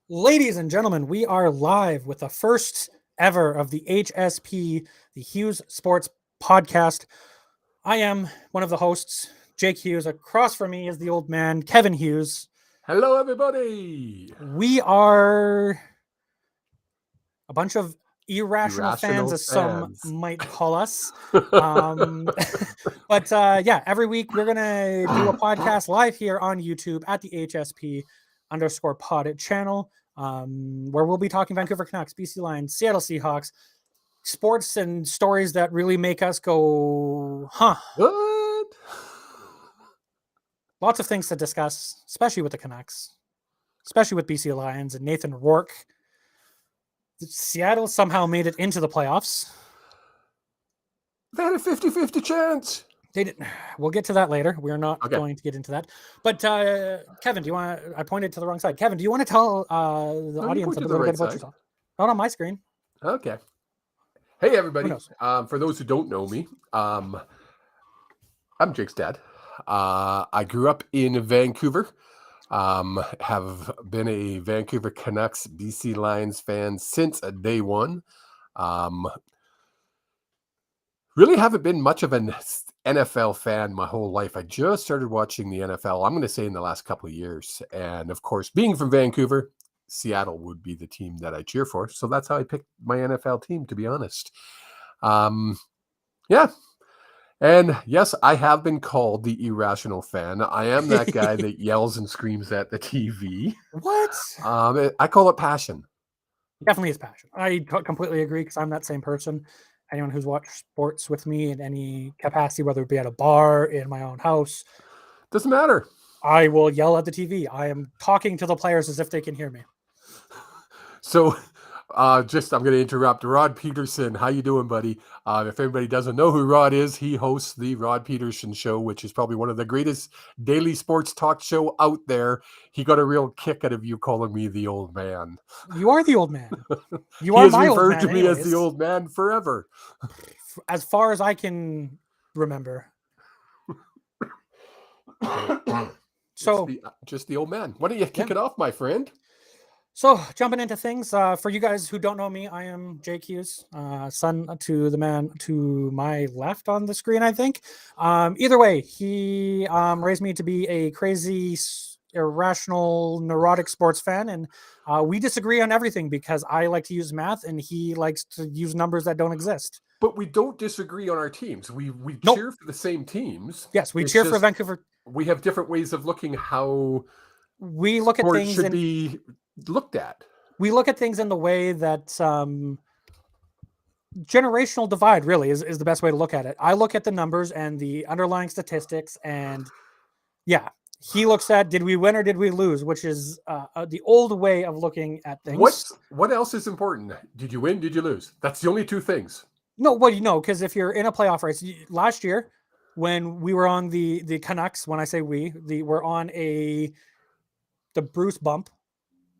Ladies and gentlemen, we are live with the first ever of the HSP, the Hughes Sports Podcast. I am one of the hosts, Jake Hughes. Across from me is the old man, Kevin Hughes. Hello, everybody. We are a bunch of irrational fans, as some might call us. But every week we're going to do a podcast live here on YouTube at the HSP_pod channel, where we'll be talking Vancouver Canucks, BC Lions, Seattle Seahawks, sports and stories that really make us go, huh? What? Lots of things to discuss, especially with the Canucks, especially with BC Lions and Nathan Rourke. Seattle somehow made it into the playoffs. They had a 50-50 chance. They didn't. We'll get to that later. We're not going to get into that. But Kevin, do you want to? I pointed to the wrong side. Kevin, do you want to tell the audience a little bit about yourself? Not on my screen. Okay. Hey, everybody. For those who don't know me, I'm Jake's dad. I grew up in Vancouver. Have been a Vancouver Canucks, BC Lions fan since day one. Really haven't been much of an NFL fan my whole life. I just started watching the NFL, I'm going to say in the last couple of years. And of course, being from Vancouver, Seattle would be the team that I cheer for. So that's how I picked my NFL team, to be honest. Yeah. And yes, I have been called the irrational fan. I am that guy that yells and screams at the TV. What? I call it passion. Definitely is passion. I completely agree because I'm that same person. Anyone who's watched sports with me in any capacity, whether it be at a bar, in my own house, doesn't matter. I will yell at the TV. I am talking to the players as if they can hear me. So I'm going to interrupt. Rod Peterson, how you doing, buddy? If everybody doesn't know who Rod is, he hosts the Rod Peterson Show, which is probably one of the greatest daily sports talk show out there. He got a real kick out of you calling me the old man. You are the old man. You are my old man. He has referred to me as the old man forever. As far as I can remember. So just the old man. Why don't you kick it off, my friend? So jumping into things, for you guys who don't know me, I am Jake Hughes, son to the man to my left on the screen, I think. Either way, he raised me to be a crazy, irrational, neurotic sports fan, and we disagree on everything because I like to use math and he likes to use numbers that don't exist. But we don't disagree on our teams. We cheer for the same teams. Yes, we cheer for Vancouver. We have different ways of looking how we look at things should be looked at. We look at things in the way that generational divide really is the best way to look at it. I look at the numbers and the underlying statistics, and he looks at did we win or did we lose, which is the old way of looking at things. What else is important? Did you win? Did you lose? That's the only two things. No, well, because if you're in a playoff race, last year when we were on the Canucks, when I say we're on the Bruce bump.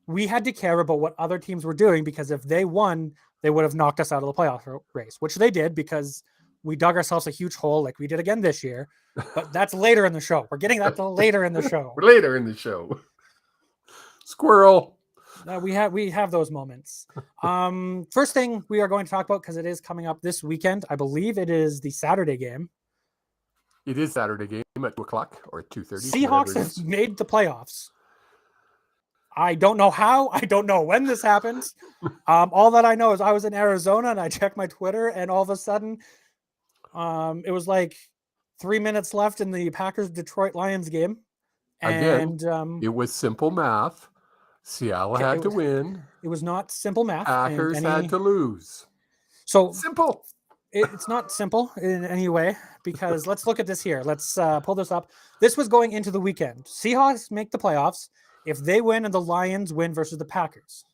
We had to care about what other teams were doing because if they won, they would have knocked us out of the playoff race, which they did because we dug ourselves a huge hole like we did again this year. But that's later in the show. We're getting that to later in the show. Later in the show. Squirrel. We have those moments. First thing we are going to talk about, because it is coming up this weekend. I believe it is the Saturday game. It is Saturday game at 2:00 or 2:30. Seahawks have made the playoffs. I don't know how. I don't know when this happened. All that I know is I was in Arizona and I checked my Twitter and all of a sudden it was like 3 minutes left in the Packers-Detroit Lions game. And again, it was simple math. Seattle had to win. It was not simple math. Packers had to lose. So simple. It's not simple in any way because let's look at this here. Let's pull this up. This was going into the weekend. Seahawks make the playoffs if they win and the Lions win versus the Packers,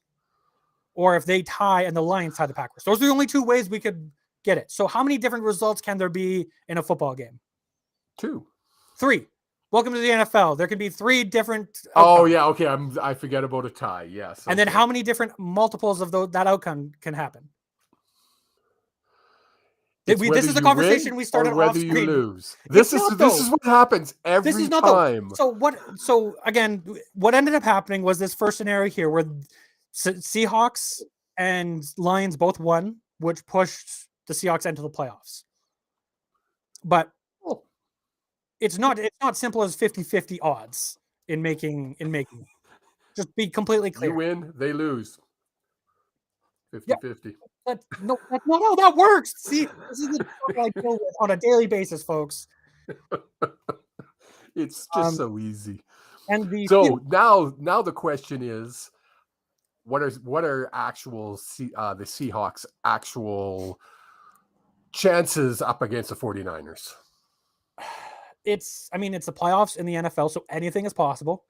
or if they tie and the Lions tie the Packers. Those are the only two ways we could get it. So how many different results can there be in a football game? 2. 3. Welcome to the NFL. There can be 3 different outcomes. Oh, yeah. Okay. I forget about a tie. Yes. Okay. And then how many different multiples of that outcome can happen? It's This whether is the you conversation win we or started off whether you screen. lose. It's This is not, this though. is what happens This is every not time. So again, what ended up happening was this first scenario here where Seahawks and Lions both won, which pushed the Seahawks into the playoffs. But Oh, it's not simple as 50-50 odds in making it. Just be completely you clear. win, they lose. 50-50. That's not how that works. See, this is the trouble I deal with on a daily basis, folks. It's just so easy. And the So now the question is, what are actual the Seahawks' actual chances up against the 49ers? it's the playoffs in the NFL, so anything is possible.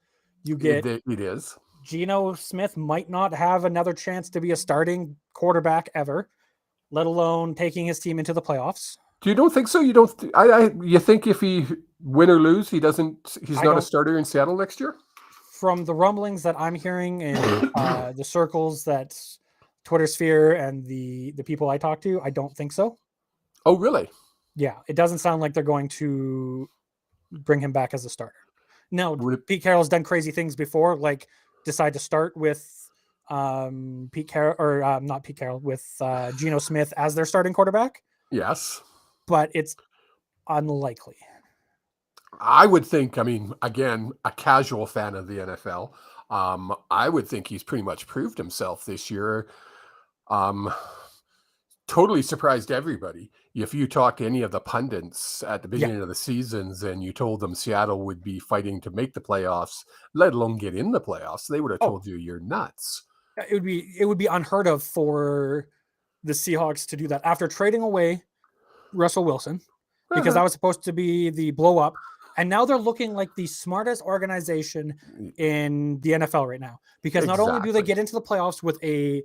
You get It is. Geno Smith might not have another chance to be a starting quarterback ever, let alone taking his team into the playoffs. You don't think so? You don't? You think if he win or lose, he's not a starter in Seattle next year? From the rumblings that I'm hearing in the circles that Twitter sphere and the people I talk to, I don't think so. Oh, really? Yeah, it doesn't sound like they're going to bring him back as a starter. Now, Pete Carroll's done crazy things before, like decide to start with Pete Carroll, or not Pete Carroll, with Geno Smith as their starting quarterback. Yes. But it's unlikely. I would think, again, a casual fan of the NFL, I would think he's pretty much proved himself this year. Totally surprised everybody. If you talk to any of the pundits at the beginning of the seasons and you told them Seattle would be fighting to make the playoffs, let alone get in the playoffs, they would have told you you're nuts. It would be unheard of for the Seahawks to do that after trading away Russell Wilson, because that was supposed to be the blow up. And now they're looking like the smartest organization in the NFL right now, because not only do they get into the playoffs with a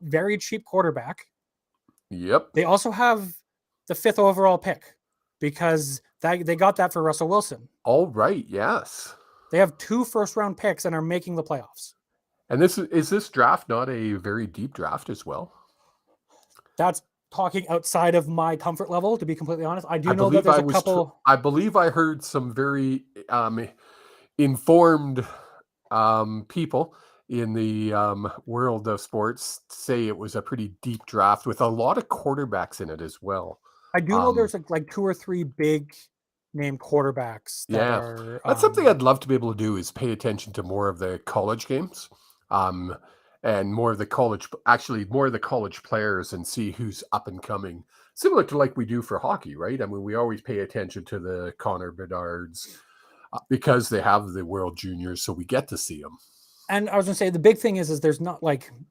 very cheap quarterback, they also have the 5th overall pick, because they got that for Russell Wilson. All right. Yes. They have 2 first-round picks and are making the playoffs. And this draft not a very deep draft as well? That's talking outside of my comfort level, to be completely honest. I know that there's a couple. I believe I heard some very informed people in the world of sports say it was a pretty deep draft with a lot of quarterbacks in it as well. I do know there's like 2 or 3 big name quarterbacks that are. That's something I'd love to be able to do, is pay attention to more of the college games. And more of the college players, and see who's up and coming, similar to like we do for hockey, right? We always pay attention to the Connor Bedards because they have the World Juniors, so we get to see them. And I was going to say, the big thing is there's not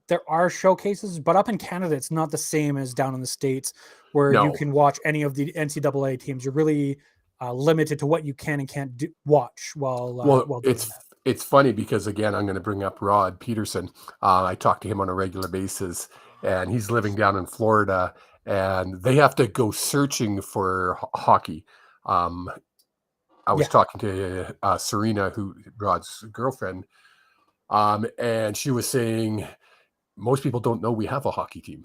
there are showcases, but up in Canada, it's not the same as down in the States, where you can watch any of the NCAA teams. You're really limited to what you can and can't watch while doing that. It's funny because, again, I'm going to bring up Rod Peterson. I talk to him on a regular basis, and he's living down in Florida, and they have to go searching for hockey. I was talking to Serena, Rod's girlfriend, and she was saying most people don't know we have a hockey team.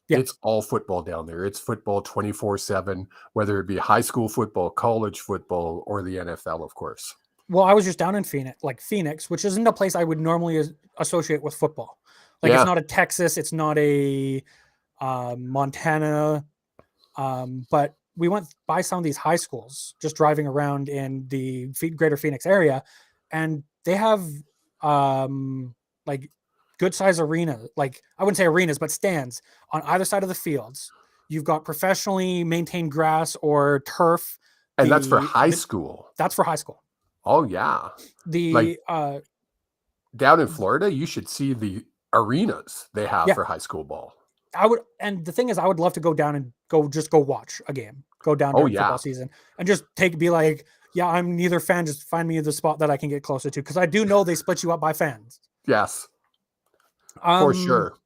Yeah. It's all football down there. It's football 24/7, whether it be high school football, college football, or the NFL, of course. Well, I was just down in Phoenix, which isn't a place I would normally associate with football. It's not a Texas, it's not a Montana, but we went by some of these high schools just driving around in the greater Phoenix area, and they have good size arena, I wouldn't say arenas, but stands on either side of the fields. You've got professionally maintained grass or turf. And that's for high school. That's for high school. Oh, yeah. Down in Florida, you should see the arenas they have for high school ball. And the thing is, I would love to go down and go watch a game, go down during football season, and just I'm neither fan, just find me the spot that I can get closer to. Because I do know they split you up by fans. Yes. For sure.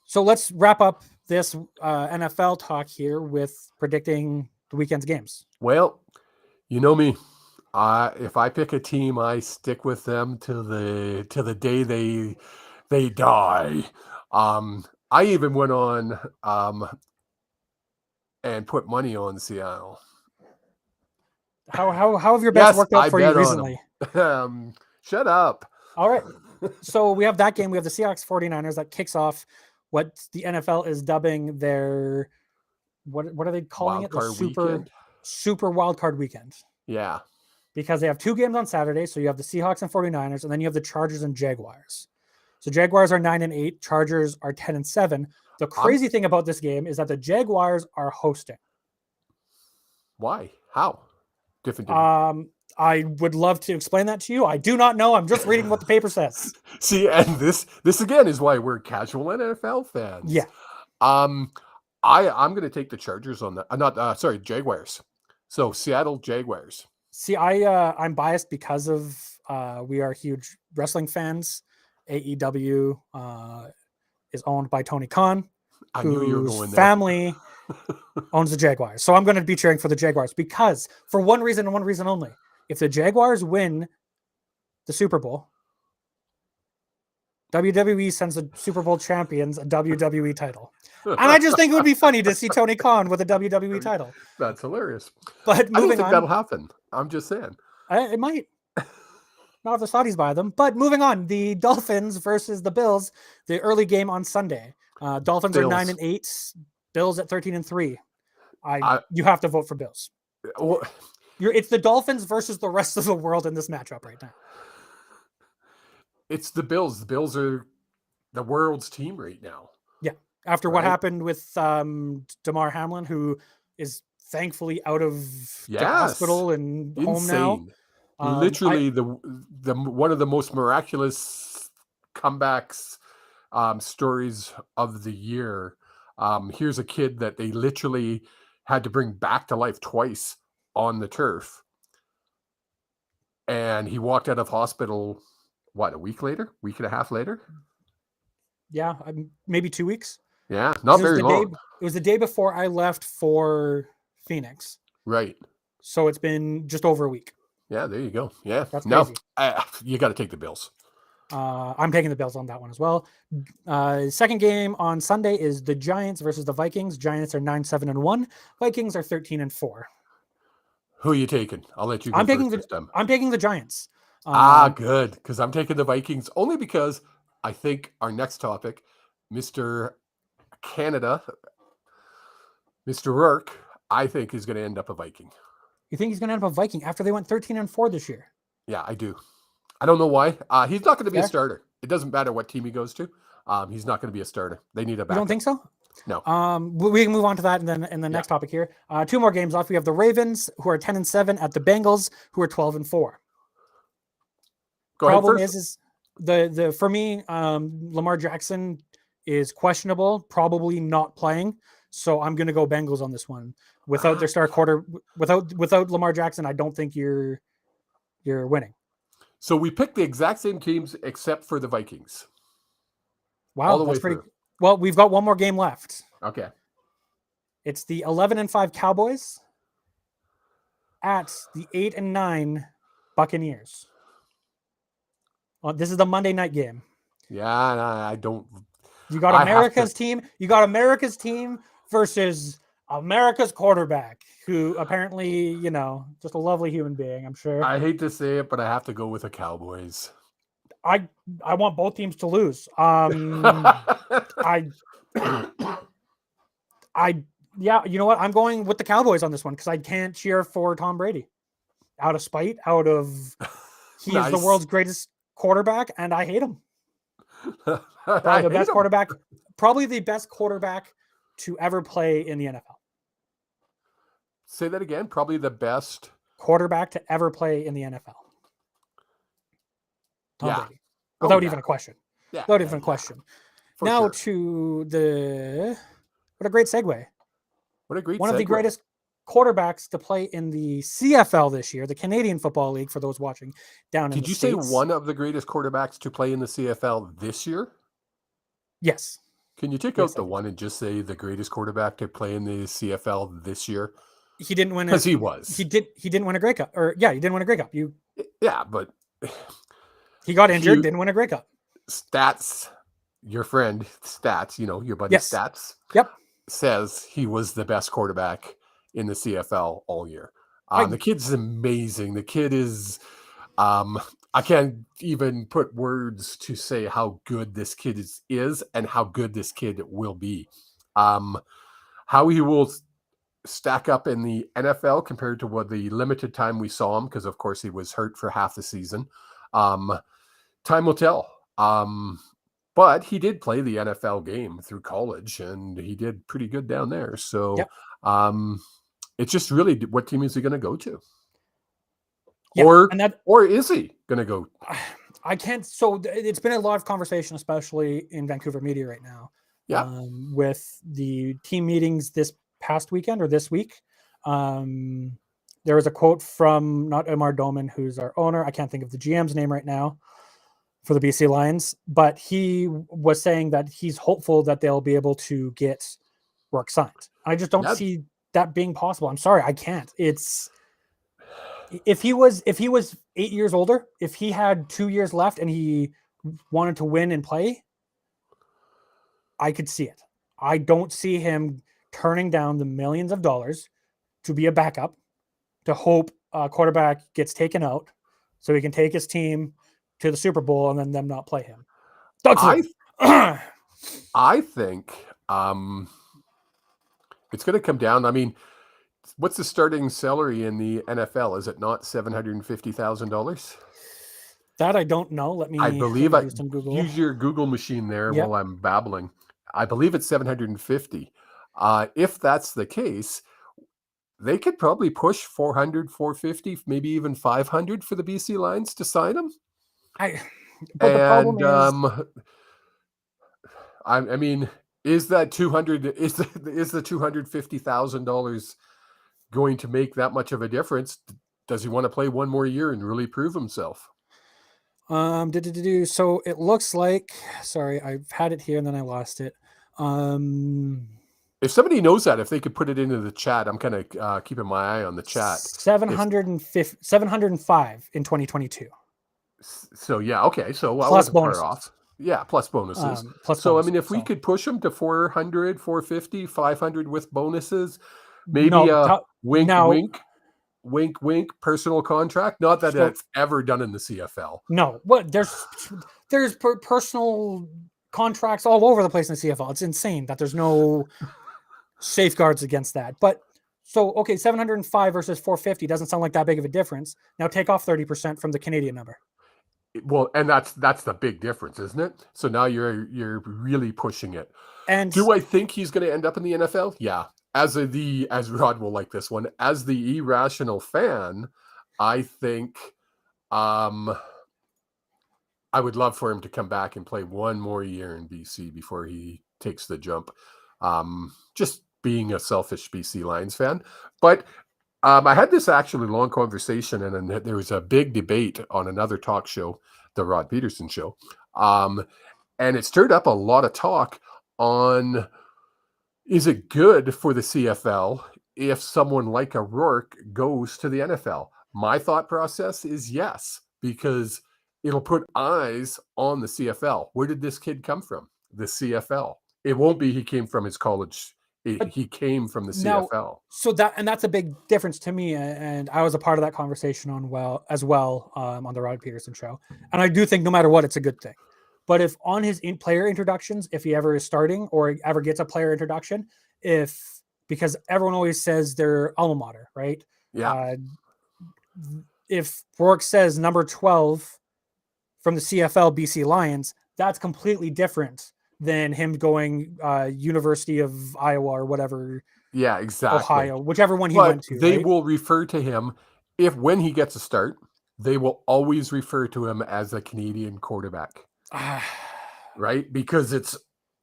So let's wrap up this NFL talk here with predicting the weekend's games. Well, you know me. If I pick a team, I stick with them till the day they die. I even went on and put money on Seattle. How have your bets worked out for you recently? Shut up. All right. So we have that game. We have the Seahawks 49ers that kicks off what the NFL is dubbing their what are they calling it? The super wild card weekend. Yeah. Because they have two games on Saturday. So you have the Seahawks and 49ers, and then you have the Chargers and Jaguars. So Jaguars are 9-8, Chargers are 10-7. The crazy thing about this game is that the Jaguars are hosting. Why? How? Different. I would love to explain that to you. I do not know. I'm just reading what the paper says. See, and this again is why we're casual NFL fans. Yeah. I'm going to take the Chargers on that. Jaguars. So Seattle Jaguars. See, I'm biased because of we are huge wrestling fans. AEW is owned by Tony Khan, I knew you were going there. Family owns the Jaguars. So I'm going to be cheering for the Jaguars because for one reason and one reason only. If the Jaguars win the Super Bowl, WWE sends the Super Bowl champions a WWE title. And I just think it would be funny to see Tony Khan with a WWE title. That's hilarious. But moving I don't think on, that'll happen. I'm just saying. It might. Not if the Saudis buy them. But moving on, the Dolphins versus the Bills, the early game on Sunday. Dolphins Bills. are 9-8, Bills at 13-3. You have to vote for Bills. Well, It's the Dolphins versus the rest of the world in this matchup right now. It's the Bills. The Bills are the world's team right now. Yeah. After what happened with Damar Hamlin, who is thankfully out of the hospital and home now. Literally the one of the most miraculous comebacks stories of the year. Here's a kid that they literally had to bring back to life twice on the turf. And he walked out of hospital, a week and a half later? Yeah, maybe 2 weeks. Yeah, not very long. It was the day before I left for Phoenix. Right. So it's been just over a week. Yeah, there you go. Yeah. That's crazy. You got to take the Bills. I'm taking the Bills on that one as well. Second game on Sunday is the Giants versus the Vikings. Giants are 9-7-1. Vikings are 13-4. Who are you taking? I'll let you go I'm taking the Giants. Good. Because I'm taking the Vikings only because I think our next topic, Mr. Canada, Mr. Rourke, I think is going to end up a Viking. You think he's going to end up a Viking after they went 13-4 this year? Yeah, I do. I don't know why. He's not going to be a starter. It doesn't matter what team he goes to. He's not going to be a starter. They need a backup. You don't think so? No. We can move on to that in the next topic here. Two more games off. We have the Ravens, who are 10-7, at the Bengals, who are 12-4. Problem is for me, Lamar Jackson is questionable, probably not playing. So I'm going to go Bengals on this one. Without their star quarter, without Lamar Jackson, I don't think you're winning. So we picked the exact same teams except for the Vikings. Wow, that's pretty. Well, we've got one more game left. Okay. It's the 11-5 Cowboys at the 8-9 Buccaneers. This is the Monday night game. Yeah, I don't. You got America's team. You got America's team versus America's quarterback, who apparently, just a lovely human being, I'm sure. I hate to say it, but I have to go with the Cowboys. I want both teams to lose. Yeah, you know what? I'm going with the Cowboys on this one because I can't cheer for Tom Brady out of spite, is the world's greatest quarterback, and I hate him. Probably the best quarterback to ever play in the NFL. Say that again. Probably the best quarterback to ever play in the NFL. Tom Brady. Without even a question. Yeah. Without even a question. Now to what a great segue. What a great One of the greatest quarterbacks to play in the CFL this year, the Canadian Football League, for those watching down in the States. Did you say one of the greatest quarterbacks to play in the CFL this year? Yes. Can you take out the one and just say the greatest quarterback to play in the CFL this year? He didn't win because he was. He didn't win a Grey Cup. He didn't win a Grey Cup. But he got injured, didn't win a Grey Cup. Stats, your friend Stats, your buddy Stats. Yep. says he was the best quarterback in the CFL all year. I- The kid's amazing. The kid is, I can't even put words to say how good this kid is and how good this kid will be. How he will stack up in the NFL compared to what the limited time we saw him, because of course he was hurt for half the season. Time will tell. But he did play the NFL game through college, and he did pretty good down there. So Yep. it's just really what team is he going to go to? Yeah, or is he going to go? I can't. So it's been a lot of conversation, especially in Vancouver media right now. Yeah. With the team meetings this past weekend or this week. There was a quote from not Omar Doman, who's our owner. I can't think of the GM's name right now for the BC Lions, but he was saying that he's hopeful that they'll be able to get Rourke signed. I just don't see that being possible. I'm sorry, I can't. It's if he was 8 years older, if he had 2 years left and he wanted to win and play, I could see it. I don't see him turning down the millions of dollars to be a backup, to hope a quarterback gets taken out so he can take his team to the Super Bowl and then them not play him. I think it's going to come down. I mean, what's the starting salary in the NFL? Is it not $750,000? That I don't know. I believe I use your Google machine there while I'm babbling. I believe it's 750. If that's the case, they could probably push 400, 450, maybe even 500 for the BC Lions to sign him. The problem is, I mean, is that is the $250,000 going to make that much of a difference? Does he want to play one more year and really prove himself? So it looks like, sorry, I've had it here and then I lost it. If somebody knows that, if they could put it into the chat, I'm kind of keeping my eye on the chat. 705 in 2022. So yeah, okay. So I plus wasn't bonuses. far off. Yeah, plus bonuses. Plus so bonuses, I mean, if we could push them to 400, 450, 500 with bonuses, maybe wink, personal contract. Not that it's ever done in the CFL. No, what there's personal contracts all over the place in the CFL. It's insane that there's no safeguards against that. But so, okay, 705 versus 450 doesn't sound like that big of a difference. Now take off 30% from the Canadian number. Well, and that's the big difference, isn't it? So now you're really pushing it. And do I think he's going to end up in the NFL? Yeah. As Rod will like this one, as the irrational fan, I think I would love for him to come back and play one more year in BC before he takes the jump. Just being a selfish BC Lions fan. But I had this actually long conversation, and there was a big debate on another talk show, the Rod Peterson Show. And it stirred up a lot of talk on, is it good for the CFL if someone like a Rourke goes to the NFL? My thought process is yes, because it'll put eyes on the CFL. Where did this kid come from? The CFL. It won't be he came from his college. He came from the CFL. So that's a big difference to me. And I was a part of that conversation on the Rod Peterson Show. And I do think no matter what, it's a good thing. But if on his player introductions, if he ever is starting or ever gets a player introduction, because everyone always says they're alma mater, right? Yeah. If Rourke says number 12 from the CFL BC Lions, that's completely different than him going University of Iowa or whatever. Yeah, exactly. Ohio, whichever one he went to. They will refer to him, when he gets a start, they will always refer to him as a Canadian quarterback. Right? Because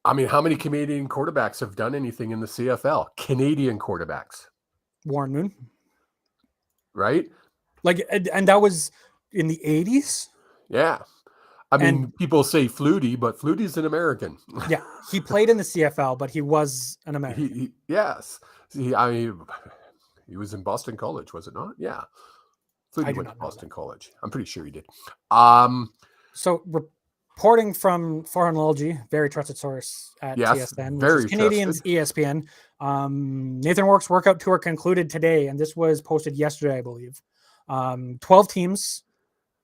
how many Canadian quarterbacks have done anything in the CFL? Canadian quarterbacks. Warren Moon. Right? And that was in the 80s? Yeah. People say Flutie, but Flutie's an American. Yeah, he played in the CFL, but he was an American. Yes. He was in Boston College, was it not? Yeah. Flutie went to Boston College. I'm pretty sure he did. So reporting from Farhanology, very trusted source at Yes, TSN, which is very Canadians trusted. ESPN. Nathan Rourke's workout tour concluded today, and this was posted yesterday, I believe. 12 teams,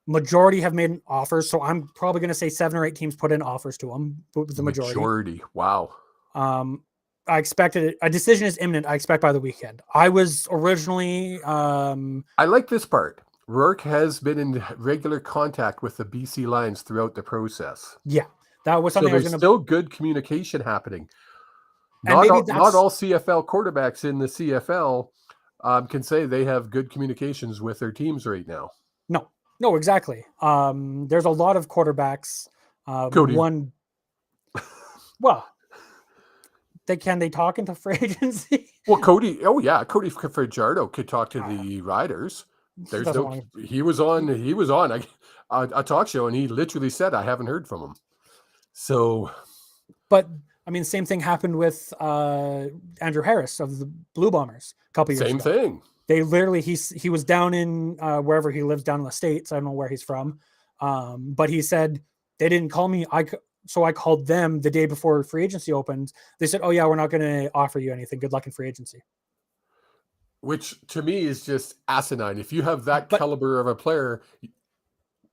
majority have made offers, so I'm probably going to say 7 or 8 teams put in offers to him. The majority. Wow. I expected a decision is imminent. I expect by the weekend. I was originally. I like this part. Rourke has been in regular contact with the BC Lions throughout the process. Yeah, that was So something I was there's going to. still good communication happening. And maybe Not all CFL quarterbacks in the CFL can say they have good communications with their teams right now. No, exactly. There's a lot of quarterbacks. Cody. Well, they talk into free agency? Well, Cody Fajardo could talk to the Riders. He was on a talk show, and he literally said, "I haven't heard from him." So, but I mean, same thing happened with Andrew Harris of the Blue Bombers a couple years ago. Same thing. They literally he was down in wherever he lives down in the States. I don't know where he's from, but he said they didn't call me. So I called them the day before free agency opened. They said, "Oh yeah, we're not going to offer you anything. Good luck in free agency." Which to me is just asinine. If you have that caliber of a player,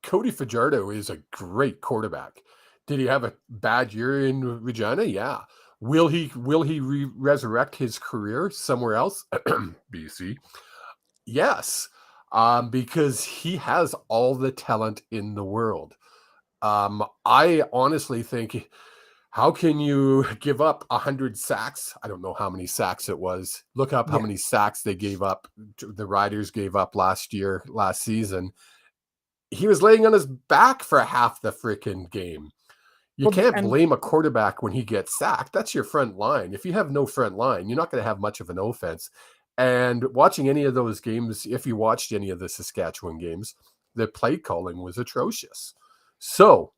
Cody Fajardo is a great quarterback. Did he have a bad year in Regina? Yeah. Will he resurrect his career somewhere else? BC. Yes. Because he has all the talent in the world. I honestly think, how can you give up 100 sacks? I don't know how many sacks it was. Look up how many sacks they gave up. The Riders gave up last season. He was laying on his back for half the freaking game. You can't blame a quarterback when he gets sacked. That's your front line. If you have no front line, you're not going to have much of an offense. And watching any of those games, if you watched any of the Saskatchewan games, the play calling was atrocious. So,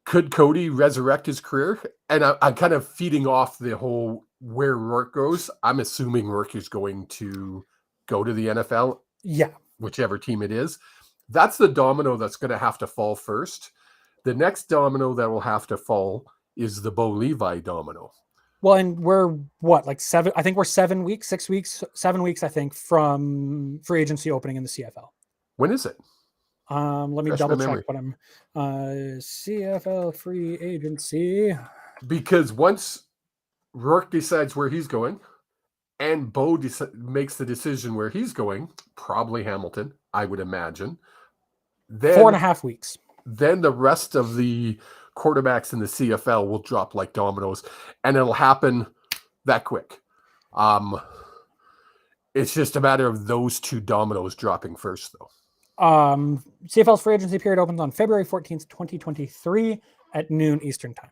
could Cody resurrect his career? And I'm kind of feeding off the whole where Rourke goes. I'm assuming Rourke is going to go to the NFL. Yeah. Whichever team it is. That's the domino that's going to have to fall first. The next domino that will have to fall is the Bo Levi domino. Well, and we're like 7? I think we're 7 weeks, 6 weeks, 7 weeks. I think from free agency opening in the CFL. When is it? Let me double check. But I'm CFL free agency. Because once Rourke decides where he's going, and Bo makes the decision where he's going, probably Hamilton, I would imagine. Then 4.5 weeks. Then the rest of the quarterbacks in the CFL will drop like dominoes, and it'll happen that quick. It's just a matter of those 2 dominoes dropping first, though. CFL's free agency period opens on February 14th, 2023 at noon Eastern time.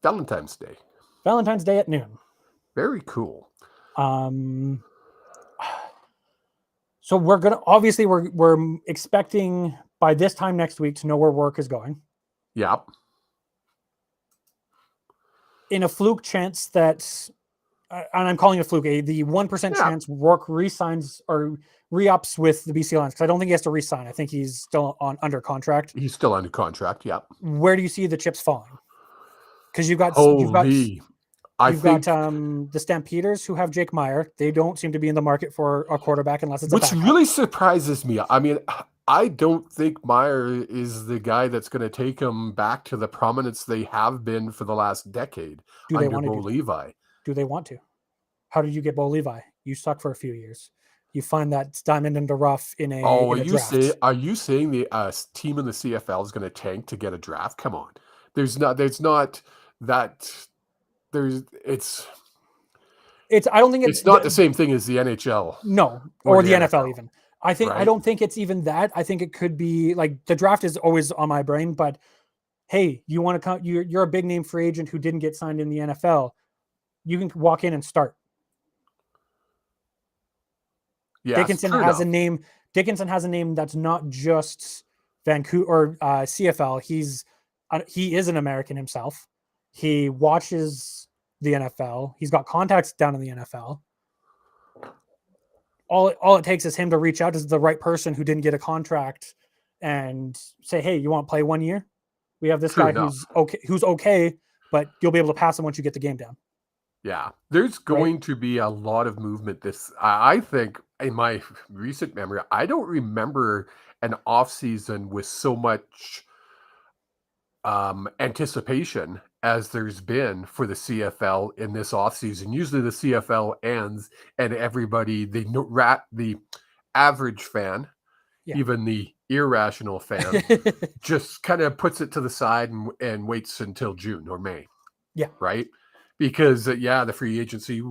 Valentine's Day. Valentine's Day at noon. Very cool. So we're gonna we're expecting by this time next week to know where Rourke is going. Yep. In a fluke chance that, and I'm calling it a fluke, the 1% chance Rourke re-signs or re-ups with the BC Lions, because I don't think he has to re-sign. I think he's still under contract. He's still under contract. Yep. Where do you see the chips falling? Because you've got the Stampeders who have Jake Meyer. They don't seem to be in the market for a quarterback unless it's which really surprises me. I mean, I don't think Meyer is the guy that's going to take them back to the prominence they have been for the last decade. Do they want to Levi? Do they want to? How did you get Bo Levi? You suck for a few years. You find that diamond in the rough in a draft. Are you saying the team in the CFL is going to tank to get a draft? Come on, it's I don't think it's not the same thing as the NHL. No, or the NFL even. I don't think it's even that. I think it could be like the draft is always on my brain, but hey, you want to come? You're a big name free agent who didn't get signed in the NFL. You can walk in and start. Yes, Dickinson has a name. Dickinson has a name that's not just Vancouver or CFL. He is an American himself. He watches the NFL. He's got contacts down in the NFL. All it takes is him to reach out to the right person who didn't get a contract and say, hey, you want to play 1 year? We have this True guy enough. who's okay, but you'll be able to pass him once you get the game down. Yeah, there's going to be a lot of movement. I think, in my recent memory, I don't remember an off season with so much anticipation as there's been for the CFL in this off season. Usually, the CFL ends, and everybody, the average fan, even the irrational fan, just kind of puts it to the side and waits until June or May. Yeah. Right. Because the free agency,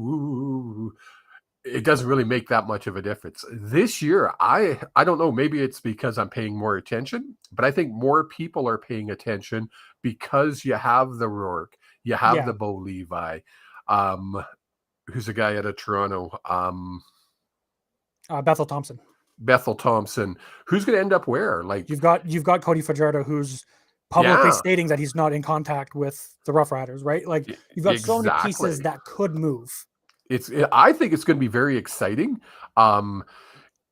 it doesn't really make that much of a difference. This year, I don't know, maybe it's because I'm paying more attention, but I think more people are paying attention because you have the Rourke, you have the Bo Levi, who's a guy out of Toronto, Bethel Thompson. Who's going to end up where? Like you've got Cody Fajardo, who's publicly stating that he's not in contact with the Rough Riders, right? Like you've got so many pieces that could move. I think it's going to be very exciting.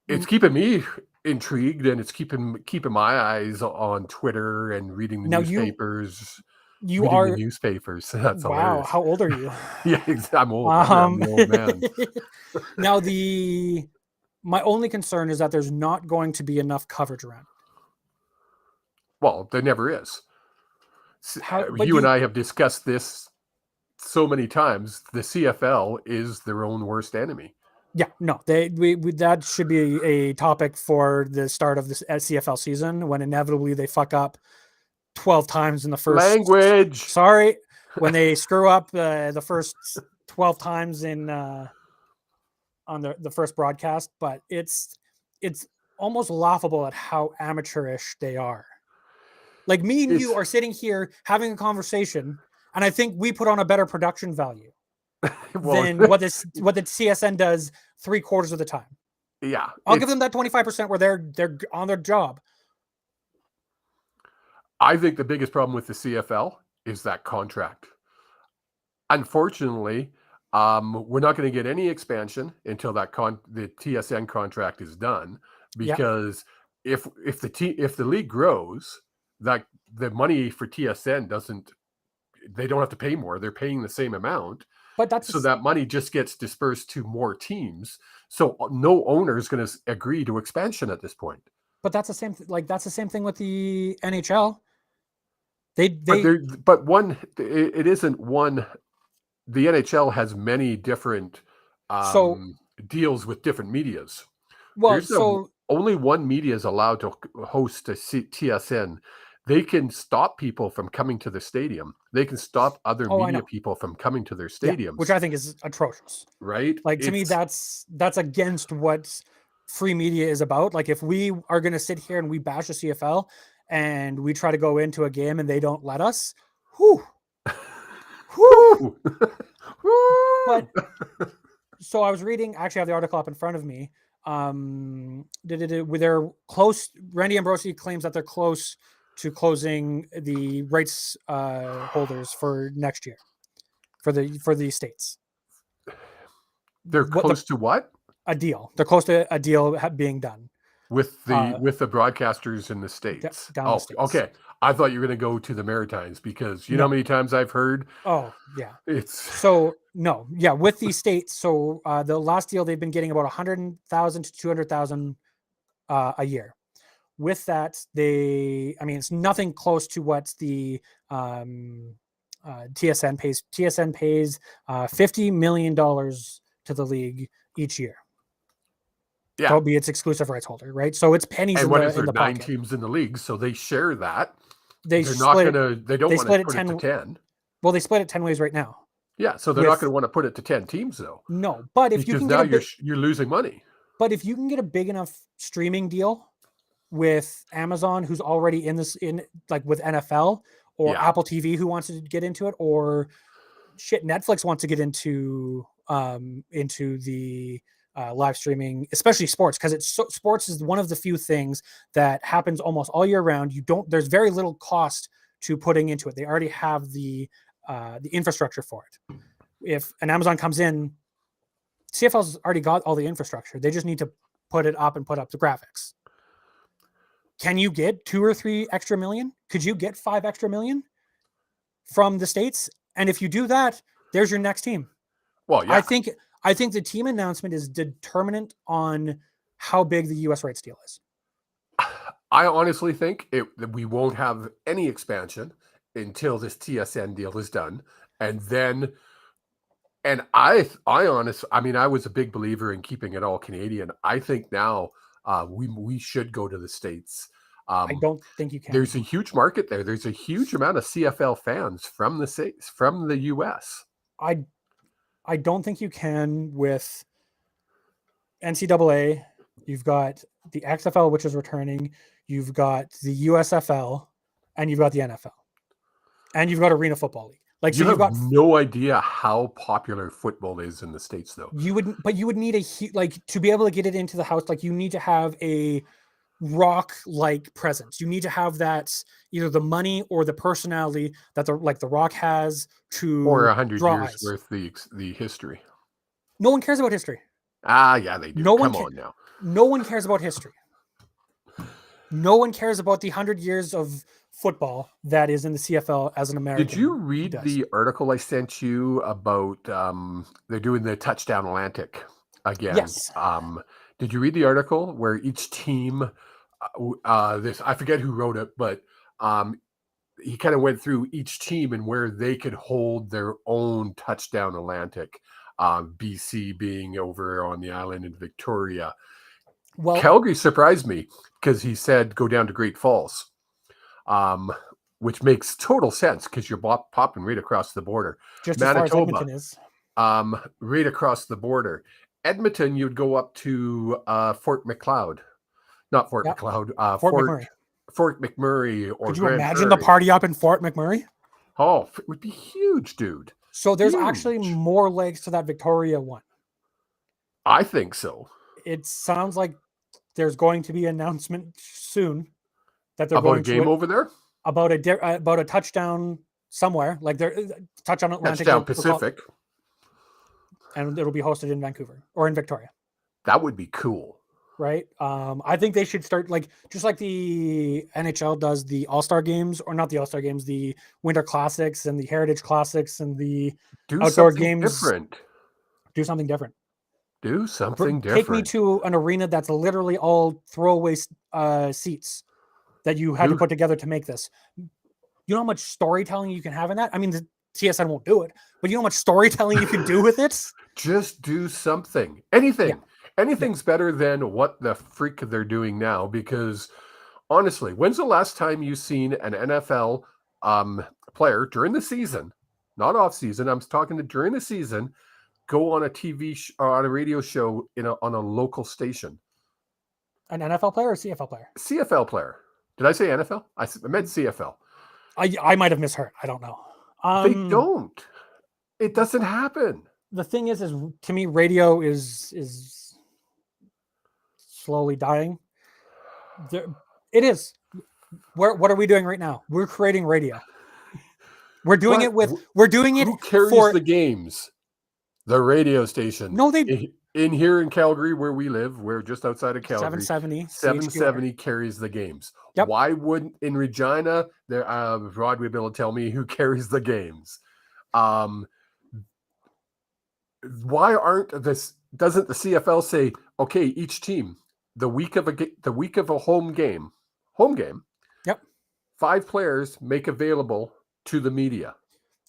It's keeping me intrigued, and it's keeping my eyes on Twitter and reading the newspapers. The newspapers. That's wow. Hilarious. How old are you? I'm old. I'm an old man. Now my only concern is that there's not going to be enough coverage around. Well, there never is. You and I have discussed this so many times. The CFL is their own worst enemy. Yeah, no, that should be a topic for the start of this CFL season, when inevitably they fuck up 12 times in the first language. Sorry, when they screw up the first 12 times in on the first broadcast, but it's almost laughable at how amateurish they are. Like me and you are sitting here having a conversation, and I think we put on a better production value than what the CSN does 3/4 of the time. Yeah, I'll give them that 25% where they're on their job. I think the biggest problem with the CFL is that contract. Unfortunately, we're not going to get any expansion until the TSN contract is done, because if the league grows, that the money for TSN they don't have to pay more. They're paying the same amount. But that money just gets dispersed to more teams. So no owner is going to agree to expansion at this point. But that's the same. That's the same thing with the NHL. It isn't one. The NHL has many different deals with different medias. Well, only one media is allowed to host a TSN. They can stop people from coming to the stadium. They can stop other media people from coming to their stadiums, which I think is atrocious. Right? Like, to me, that's against what free media is about. Like, if we are going to sit here and we bash the CFL and we try to go into a game and they don't let us, But so I was reading, actually I have the article up in front of me. They're close. Randy Ambrosi claims that they're close to closing the rights holders for next year for the states. They're close to what? A deal. They're close to a deal being done with the broadcasters in the states. Down the states. Okay. I thought you were going to go to the Maritimes, because you know how many times I've heard. Oh yeah. With these states. So the last deal, they've been getting about 100,000 to 200,000 a year. With that, it's nothing close to what the TSN pays. TSN pays $50 million to the league each year. Yeah, that'll be its exclusive rights holder, right? So it's pennies. And in what the, is there? in the 9 pocket. teams in the league, so they share that. They don't want to put it to 10. Well, they split it 10 ways right now. Yeah, so they're not going to want to put it to 10 teams, though. No, but if you can get you're losing money. But if you can get a big enough streaming deal with Amazon, who's already with NFL, or Apple TV, who wants to get into it, or Netflix wants to get into the live streaming, especially sports, because sports is one of the few things that happens almost all year round. There's very little cost to putting into it. They already have the infrastructure for it. If an Amazon comes in, CFL's already got all the infrastructure. They just need to put it up and put up the graphics. can you get 2 or 3 extra million? Could you get 5 extra million from the States? And if you do that, there's your next team. Well, yeah. I think the team announcement is determinant on how big the US rights deal is. I honestly think that we won't have any expansion until this TSN deal is done. And then, and I mean, I was a big believer in keeping it all Canadian. I think now we should go to the States. I don't think you can. There's a huge market there. There's a huge amount of CFL fans from the States, from the US. I don't think you can with NCAA. You've got the XFL, which is returning. You've got the USFL, and you've got the NFL, and you've got Arena Football League. Like, so you've got no idea how popular football is in the States, though. You would need to be able to get it into the house. Like, you need to have a Rock-like presence. You need to have that, either the money or the personality that the Rock has to, or 100 draw years eyes. worth the history. No one cares about history. Yeah, they do. Come on now. No one cares about history. No one cares about the 100 years of football that is in the CFL as an American. Did you read the article I sent you about they're doing the Touchdown Atlantic again? Yes. Did you read the article where each team, I forget who wrote it, but he kind of went through each team and where they could hold their own Touchdown Atlantic, BC being over on the island in Victoria. Well, Calgary surprised me because he said go down to Great Falls, which makes total sense because you're popping right across the border. Just Manitoba, as far as Edmonton is. Right across the border. Edmonton, you'd go up to Fort McLeod. Not Fort McLeod. Fort McMurray. Fort McMurray. Or could you imagine the party up in Fort McMurray? Oh, it would be huge, dude. So there's actually more legs to that Victoria one. I think so. It sounds like there's going to be an announcement soon that they're about going a game over there, about a touchdown somewhere, like they're touchdown Atlantic, touchdown Pacific, and it'll be hosted in Vancouver or in Victoria. That would be cool, right? I think they should start just like the NHL does the All-Star games, or not the All-Star games, the Winter Classics and the Heritage Classics and the outdoor games. Do something different. Do something different. Take me to an arena that's literally all throwaway seats that you had to put together to make this. You know how much storytelling you can have in that? I mean, the TSN won't do it, but you know how much storytelling you can do with it? Just do something. Anything. Yeah. Anything's better than what the freak they're doing now, because honestly, when's the last time you've seen an NFL player during the season, not off season, I'm talking to during the season, go on a TV or on a radio show on a local station? An NFL player or CFL player? CFL player. Did I say NFL? I meant CFL. I might have misheard. I don't know. They don't. It doesn't happen. The thing is to me, radio is slowly dying. It is. What are we doing right now? We're creating radio. We're doing it. Who carries the games? The radio station. No, they in here in Calgary, where we live, we're just outside of Calgary. 770 carries the games. Yep. Why wouldn't in Regina? There, Rod would be able to tell me who carries the games. Why aren't this? Doesn't the CFL say, okay, each team the week of a home game. Yep. 5 players make available to the media.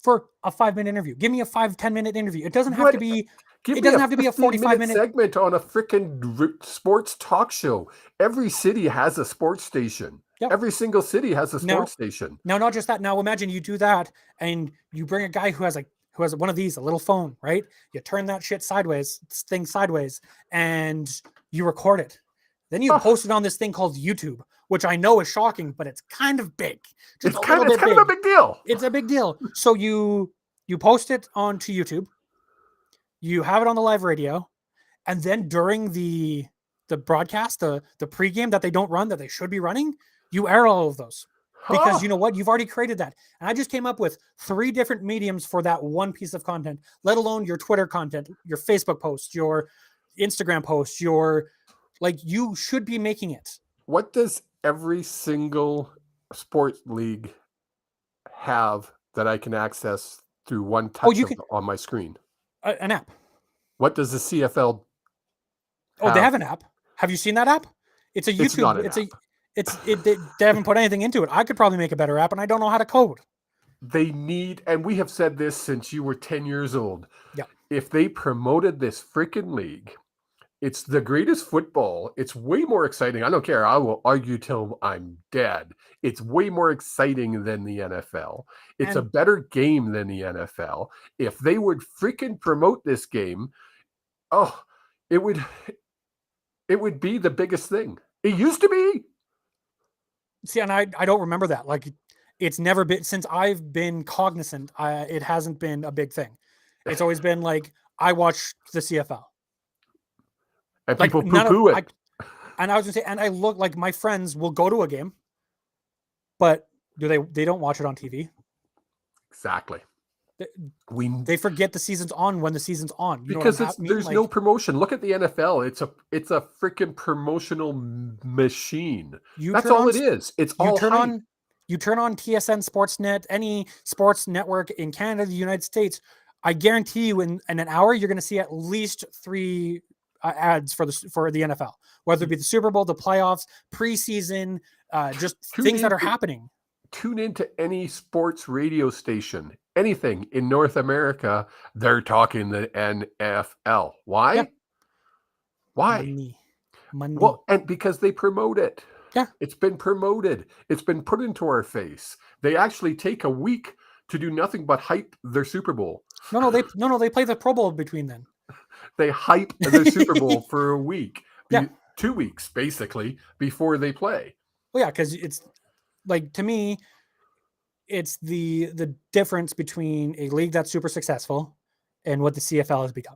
For a 5-minute interview. Give me a 5-10 minute interview. It doesn't have to be. It doesn't have to be a 45-minute segment on a freaking sports talk show. Every city has a sports station. Yep. Every single city has a sports station. Now, not just that. Now, imagine you do that, and you bring a guy who has one of these, a little phone, right? You turn that thing sideways, and you record it. Then you post it on this thing called YouTube, which I know is shocking, but it's kind of big. It's kind of a big deal. It's a big deal. So you post it onto YouTube, you have it on the live radio, and then during the broadcast, the pregame that they don't run, that they should be running, you air all of those. Because you know what? You've already created that. And I just came up with 3 different mediums for that one piece of content, let alone your Twitter content, your Facebook posts, your Instagram posts, you should be making it. What does every single sport league have that I can access through one Oh, touch you can on my screen? an app. What does the CFL Oh, they have? have an app. Have you seen that app? It's a It's not YouTube. an app. They haven't put anything into it. I could probably make a better app, and I don't know how to code. They need, and we have said this since you were 10 years old. Yeah. If they promoted this freaking league, it's the greatest football. It's way more exciting. I don't care. I will argue till I'm dead. It's way more exciting than the NFL. It's a And better game than the NFL. If they would freaking promote this game, oh, it would be the biggest thing. It used to be. see, and I don't remember that. Like, it's never been since I've been cognizant. It hasn't been a big thing. It's always been like I watch the CFL. And Like people none of poo-poo I, it. and I was gonna say, and I look like my friends will go to a game, but they don't watch it on TV. Exactly. They, We they forget the season's on when the season's on. You know because what I mean? there's Like, no promotion. Look at the NFL. It's a freaking promotional machine. you That's turn all on it is. It's you all turn hype. on you turn on TSN Sportsnet, any sports network in Canada, the United States. I guarantee you, in an hour, you're going to see at least 3 ads for the NFL, whether it be the Super Bowl, the playoffs, preseason, just things that are happening. Tune into any sports radio station, anything in North America. They're talking the NFL. Why? Yeah. Why? Money. Well, and because they promote it. Yeah. It's been promoted. It's been put into our face. They actually take a week to do nothing but hype their Super Bowl. No, they play the Pro Bowl between then. They hype their Super Bowl for a week, Yeah. 2 weeks basically before they play. Well, yeah, because it's like, to me, it's the difference between a league that's super successful and what the CFL has become.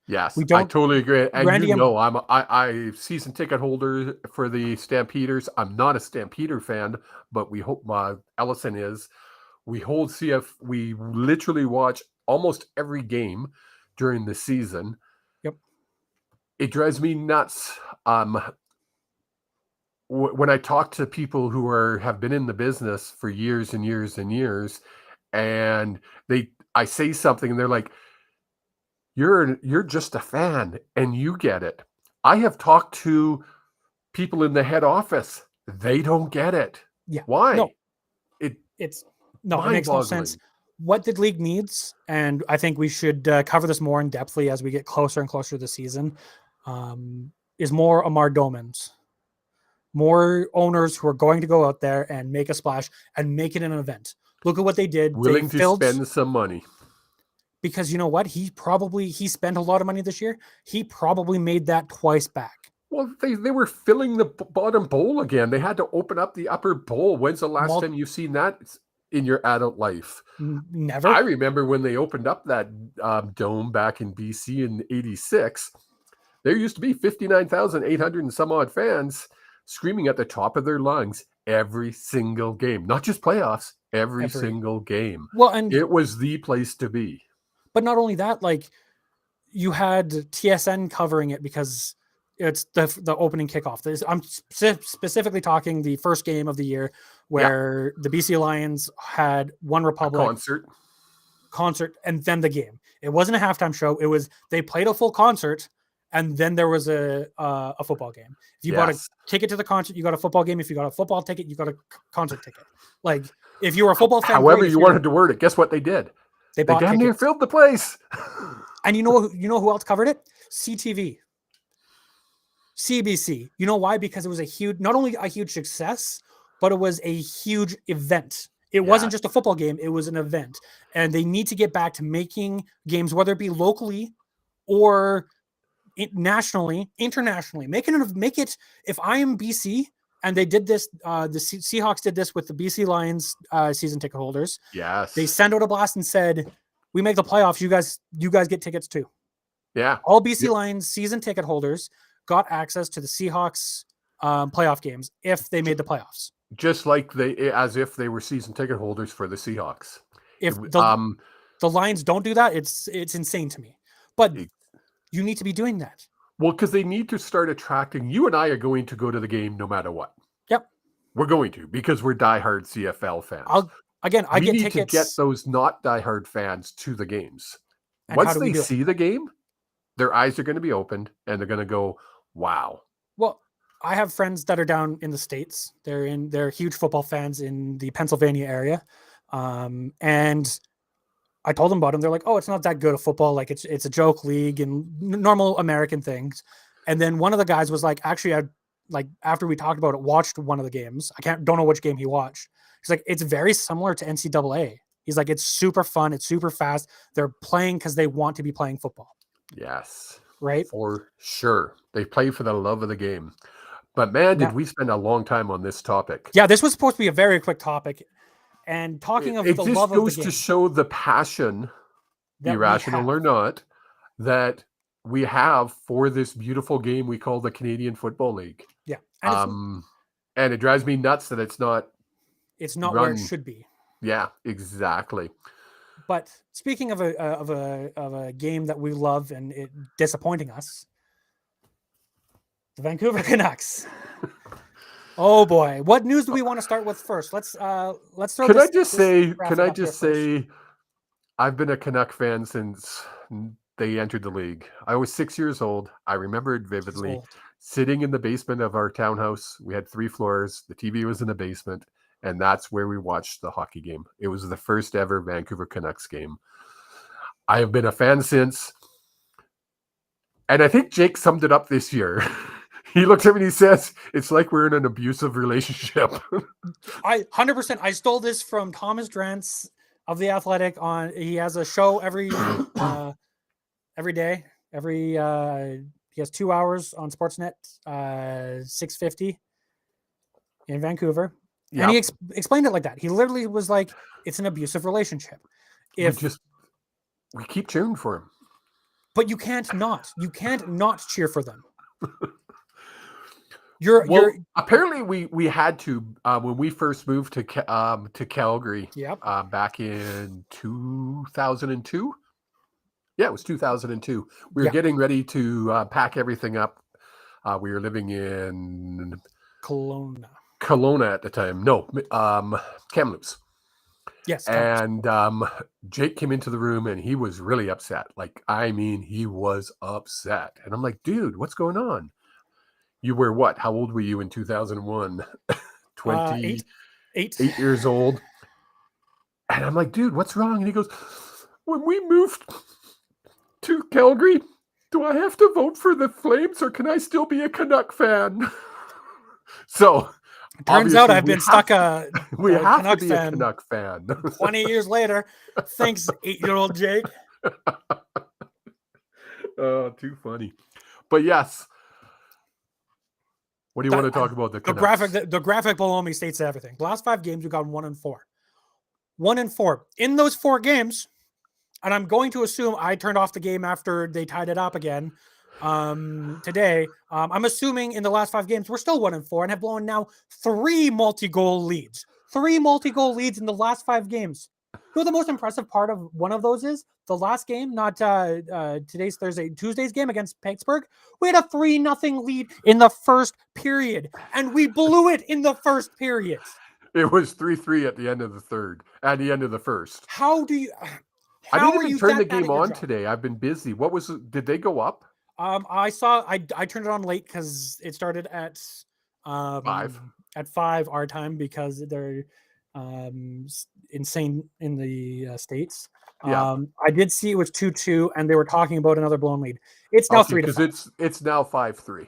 Yes, We I don't, totally agree. And Randy, I season ticket holder for the Stampeders. I'm not a Stampeder fan, but we hope Ellison is. We literally watch almost every game during the season. Yep. It drives me nuts. When I talk to people who have been in the business for years and years and years, and I say something and they're like, You're just a fan and you get it. I have talked to people in the head office. They don't get it. Yeah. Why? No. It makes no sense. What the league needs, and I think we should cover this more in depthly as we get closer and closer to the season, is more Amar Domans. More owners who are going to go out there and make a splash and make it an event. Look at what they did. Willing to spend some money. Because you know what? He spent a lot of money this year. He probably made that twice back. Well, they were filling the bottom bowl again. They had to open up the upper bowl. When's the last time you've seen that in your adult life? Never. I remember when they opened up that dome back in BC in '86. There used to be 59,800 and some odd fans screaming at the top of their lungs every single game. Not just playoffs, every single game. Well, and it was the place to be. But not only that, like, you had TSN covering it because it's the opening kickoff. I'm specifically talking the first game of the year where the BC Lions had One Republic concert and then the game. It wasn't a halftime show. It was, they played a full concert and then there was a football game. If you bought a ticket to the concert, you got a football game. If you got a football ticket, you got a concert ticket. Like, if you were a football fan, however you wanted to word it, guess what they did? They damn near filled the place. And you know who else covered it? CTV. CBC. You know why? Because it was not only a huge success, but it was a huge event. It wasn't just a football game. It was an event. And they need to get back to making games, whether it be locally or nationally, internationally. Make it, if I am BC, and they did this, the Seahawks did this with the BC Lions season ticket holders. Yes. They sent out a blast and said, we make the playoffs. You guys get tickets too. Yeah. All BC Lions season ticket holders got access to the Seahawks playoff games if they made the playoffs. Just like as if they were season ticket holders for the Seahawks. If the Lions don't do that, it's insane to me. But you need to be doing that. Well, because they need to start attracting. You and I are going to go to the game no matter what. Yep. We're going to, because we're diehard CFL fans. I We get need tickets. to get those not diehard fans to the games. And how Once do we they do it? see the game, their eyes are going to be opened and they're going to go, wow. Well, I have friends that are down in the States. They're huge football fans in the Pennsylvania area. And I told them about them. They're like, oh, it's not that good of football. Like it's a joke league and normal American things. And then one of the guys was like, actually, I like after we talked about it, watched one of the games. Don't know which game he watched. He's like, it's very similar to NCAA. He's like, it's super fun. It's super fast. They're playing because they want to be playing football. Yes. Right? For sure. They play for the love of the game. But man, did we spend a long time on this topic. Yeah, this was supposed to be a very quick topic. And talking of the love of the game. It just goes to show the passion, irrational or not, that we have for this beautiful game we call the Canadian Football League. Yeah. And it drives me nuts that it's not where it should be. Yeah, exactly. But speaking of a game that we love and it disappointing us, the Vancouver Canucks. Oh boy, what news do we want to start with first? Let's throw. Can I just say, I've been a Canuck fan since they entered the league. I was 6 years old. I remember it vividly. Sitting in the basement of our townhouse. We had 3 floors. The TV was in the basement. And that's where we watched the hockey game. It was the first ever Vancouver Canucks game. I have been a fan since. And I think Jake summed it up this year. He looks at me and he says, it's like we're in an abusive relationship. 100%. I stole this from Thomas Drance of The Athletic. He has a show every day. He has 2 hours on Sportsnet, 6:50 in Vancouver. Yep. And he explained it like that. He literally was like, it's an abusive relationship. We keep cheering for him. But you can't not cheer for them. Apparently we had to when we first moved to Calgary. Yep. Back in 2002. Yeah, it was 2002. We were getting ready to pack everything up. We were living in Kelowna at the time. No, Kamloops. Yes. And Jake came into the room and he was really upset. Like, I mean, he was upset. And I'm like, dude, what's going on? You were what? How old were you in 2001? 8 years old. And I'm like, dude, what's wrong? And he goes, when we moved to Calgary, do I have to vote for the Flames or can I still be a Canuck fan? So turns out I've been stuck a Canuck to be a Canuck fan. 20 years later. Thanks, 8-year-old Jake. Oh, too funny. But yes. What do you want to talk about? The graphic below me states everything. The last 5 games, we've gone 1-4. 1-4. In those 4 games, and I'm going to assume I turned off the game after they tied it up again today. I'm assuming in the last 5 games, we're still 1-4 and have blown now 3 multi-goal leads. 3 multi-goal leads in the last 5 games. You know, the most impressive part of one of those is the last game, not today's Tuesday's game against Pittsburgh. We had a 3-0 lead in the first period, and we blew it in the first period. It was 3-3 at the end of the third, at the end of the first. I didn't even turn the game on today. I've been busy. What was it? Did they go up? I turned it on late because it started at 5. At 5 our time because they're insane in the States. Yeah. I did see it was 2-2 and they were talking about another blown lead. It's now 3-5. Because it's now 5-3.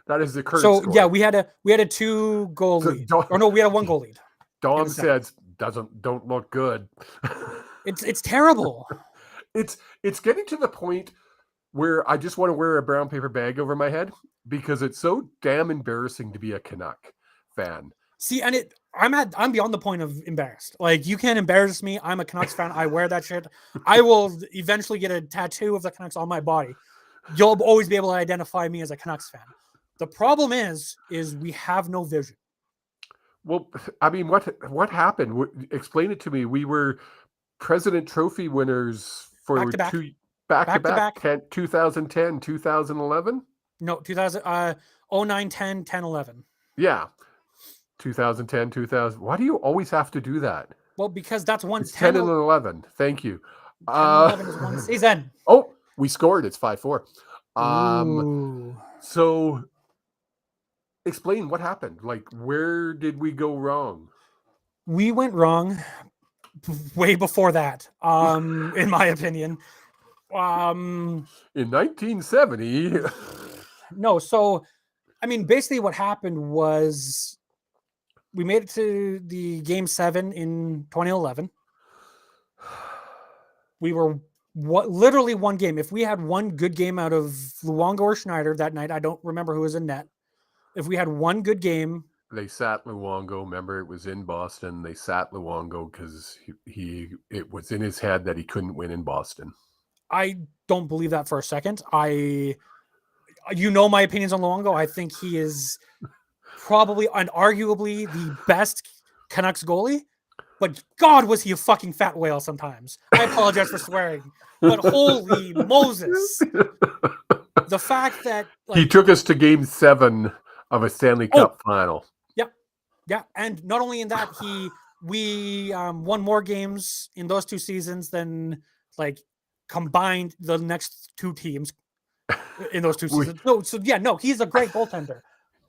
That is the current score. Yeah, we had a 2-goal lead. Or no, we had a 1-goal lead. Dom says don't look good. It's terrible. It's getting to the point where I just want to wear a brown paper bag over my head because it's so damn embarrassing to be a Canuck fan. See, and I'm beyond the point of embarrassed. Like, you can't embarrass me. I'm a Canucks fan. I wear that shit. I will eventually get a tattoo of the Canucks on my body. You'll always be able to identify me as a Canucks fan. The problem is we have no vision. Well, I mean, what happened? Explain it to me. We were President Trophy winners for back-to-back. Back to Back-to-back. back. 2010, 2011. No, 2000, 09, 10, 10, 11. Yeah. 2010, 2000. Why do you always have to do that? Well, because that's one It's 10, 10 and 11. Thank you. 10 and 11 is one season. Oh, we scored. It's 5-4. Ooh. So explain what happened. Like, where did we go wrong? We went wrong way before that, in my opinion. In 1970. No, so I mean, basically what happened was we made it to the game 7 in 2011. We were literally one game. If we had one good game out of Luongo or Schneider that night, I don't remember who was in net. If we had one good game, They sat Luongo. Remember, it was in Boston. They sat Luongo because it was in his head that he couldn't win in Boston. I don't believe that for a second. You know my opinions on Luongo. I think he is probably and arguably the best Canucks goalie. But God, was he a fucking fat whale sometimes. I apologize for swearing. But holy Moses. The fact that he took us to game 7 of a Stanley Cup final. Yeah. And not only in that, we won more games in those 2 seasons than combined the next 2 teams in those 2 seasons. He's a great goaltender.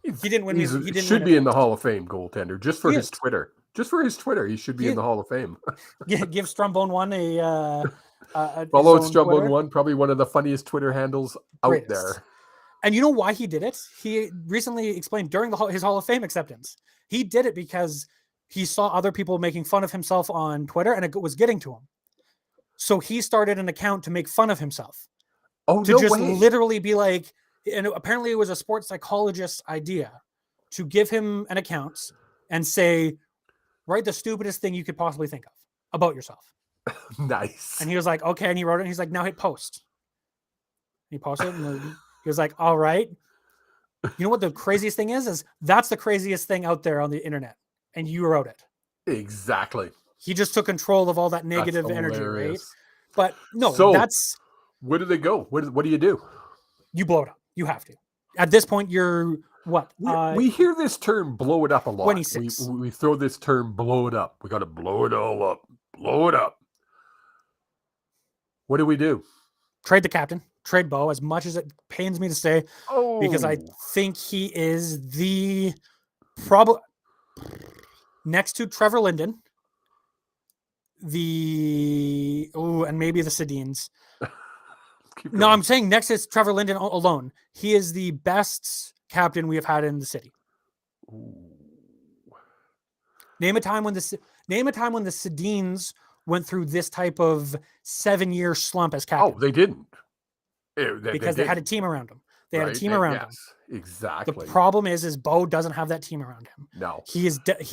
He didn't win. He should be in the Hall of Fame goaltender just for his Twitter. Just for his Twitter, he should be in the Hall of Fame. Give Strumbone one follow Strumbone one, probably one of the funniest Twitter handles out there. And you know why he did it? He recently explained during his Hall of Fame acceptance. He did it because he saw other people making fun of himself on Twitter, and it was getting to him. So he started an account to make fun of himself. Literally be like, and apparently it was a sports psychologist's idea to give him an account and say, write the stupidest thing you could possibly think of about yourself. Nice. And he was like, okay. And he wrote it. And he's like, now hit post. He posted it. And he was like, all right. You know what the craziest thing is that's the craziest thing out there on the internet. And you wrote it. Exactly. He just took control of all that negative energy, right? But no, where do they go? What do you do? You blow it up. You have to. At this point, you're what? We hear this term blow it up a lot. 26. We throw this term blow it up. We got to blow it all up. Blow it up. What do we do? Trade the captain. Trade Bo, as much as it pains me to say, because I think he is the probably next to Trevor Linden, and maybe the Sedins. No, I'm saying next is Trevor Linden alone. He is the best captain we have had in the city. Ooh. Name a time when the Sedins went through this type of 7-year slump as captain. Oh, they didn't. Because they had a team around him. They had a team around him. Exactly. The problem is Bo doesn't have that team around him. No. He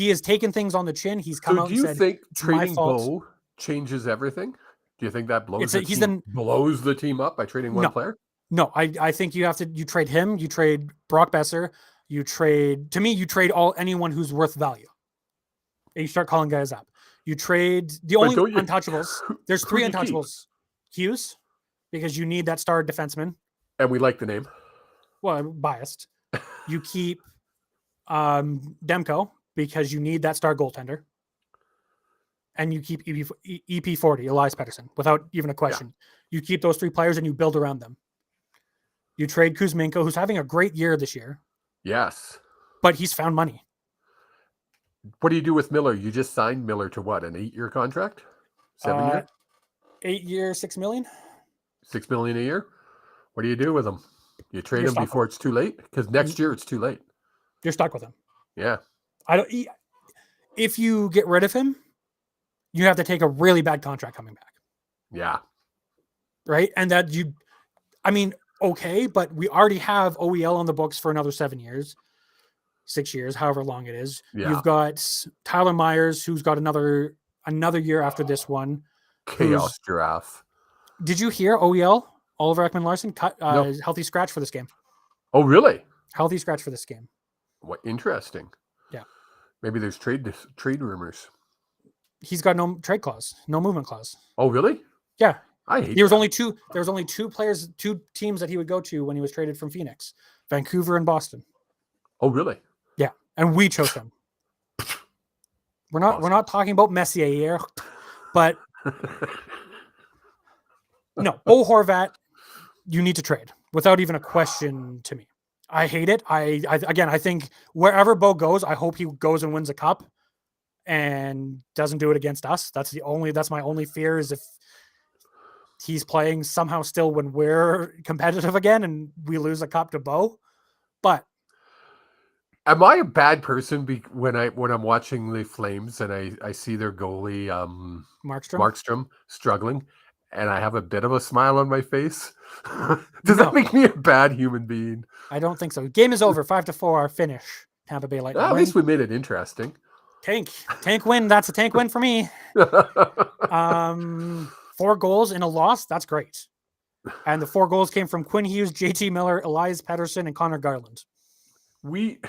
has taken things on the chin. He's come out and said, do you think trading Bo changes everything? Do you think that blows the team up by trading one player? No, I think you trade him, you trade Brock Besser, you trade anyone who's worth value. And you start calling guys up. You trade the only untouchables. There's 3 untouchables. Hughes, because you need that star defenseman. And we like the name. Well, I'm biased. You keep Demko because you need that star goaltender. And you keep EP40, Elias Pettersson, without even a question. Yeah. You keep those 3 players and you build around them. You trade Kuzmenko, who's having a great year this year. Yes. But he's found money. What do you do with Miller? You just signed Miller to what? An 8-year contract? 7 year? 8 years, $6 million. $6 million a year? What do you do with him? You trade him before it's too late? Because next year it's too late. You're stuck with him. Yeah. If you get rid of him, you have to take a really bad contract coming back. Yeah. Right? And okay, but we already have OEL on the books for another 7 years, 6 years, however long it is. Yeah. You've got Tyler Myers, who's got another year after this one. Chaos giraffe. Did you hear OEL, Oliver Ekman-Larsson, cut healthy scratch for this game? Oh, really? Healthy scratch for this game. What interesting. Yeah. Maybe there's trade rumors. He's got no trade clause, no movement clause. Oh, really? Yeah. I hate There was that. only two teams that he would go to when he was traded from Phoenix, Vancouver and Boston. Oh, really? Yeah, and we chose him. We're not talking about Messier here, but no, Bo Horvat, you need to trade without even a question to me. I hate it. I think wherever Bo goes, I hope he goes and wins a cup and doesn't do it against us. That's my only fear is if he's playing somehow still when we're competitive again and we lose a cup to Bo. But am I a bad person when I'm watching the Flames and I see their goalie Markstrom struggling and I have a bit of a smile on my face? Does that make me a bad human being? I don't think so. Game is over. 5-4 finish. Tampa Bay Lightning. At least we made it interesting. Tank win. That's a tank win for me. 4 goals in a loss. That's great. And the 4 goals came from Quinn Hughes, JT Miller, Elias Pettersson, and Connor Garland. We